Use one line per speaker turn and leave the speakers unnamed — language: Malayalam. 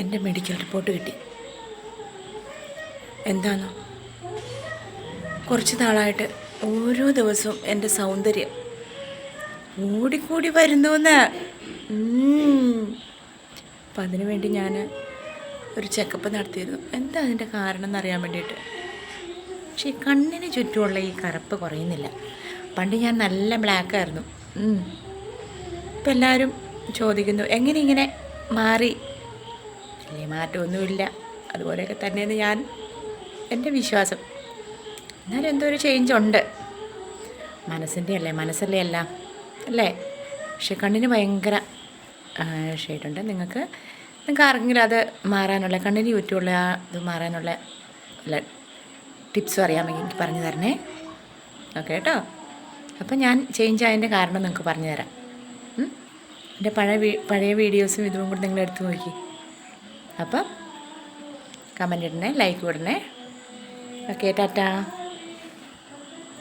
എൻ്റെ മെഡിക്കൽ റിപ്പോർട്ട് കിട്ടി. എന്താണോ, കുറച്ച് നാളായിട്ട് ഓരോ ദിവസവും എൻ്റെ സൗന്ദര്യം കൂടിക്കൂടി വരുന്നുവെന്ന്. അപ്പം അതിനു വേണ്ടി ഞാൻ ഒരു ചെക്കപ്പ് നടത്തിയിരുന്നു. എന്താ അതിൻ്റെ കാരണം എന്നറിയാൻ വേണ്ടിയിട്ട്. പക്ഷേ ഈ കണ്ണിന് ചുറ്റുമുള്ള ഈ കറുപ്പ് കുറയുന്നില്ല. പണ്ട് ഞാൻ നല്ല ബ്ലാക്കായിരുന്നു. ഇപ്പം എല്ലാവരും ചോദിക്കുന്നു എങ്ങനെ ഇങ്ങനെ മാറി. വലിയ മാറ്റമൊന്നുമില്ല, അതുപോലെയൊക്കെ തന്നെയെന്ന് എൻ്റെ വിശ്വാസം. എന്നാലും എന്തോ ഒരു ചേഞ്ച് ഉണ്ട്. മനസ്സല്ലേ എല്ലാം അല്ലേ. പക്ഷെ കണ്ണിന് ഭയങ്കര ഷെയ്ഡുണ്ട്. നിങ്ങൾക്ക് ആർക്കെങ്കിലും അത് മാറാനുള്ള, കണ്ണിന് ചുറ്റുമുള്ള ഇത് മാറാനുള്ള ടിപ്സും അറിയാമെങ്കിൽ എനിക്ക് പറഞ്ഞു തരണേ. ഓക്കെ കേട്ടോ. അപ്പം ഞാൻ ചേഞ്ച് ആയതിൻ്റെ കാരണം നിങ്ങൾക്ക് പറഞ്ഞു തരാം. എൻ്റെ പഴയ വീഡിയോസും ഇതും കൂടി നിങ്ങൾ എടുത്ത് നോക്കി. അപ്പം കമൻ്റ് ഇടണേ, ലൈക്ക് ഇടണേ. ഓക്കെ, ടാറ്റാ.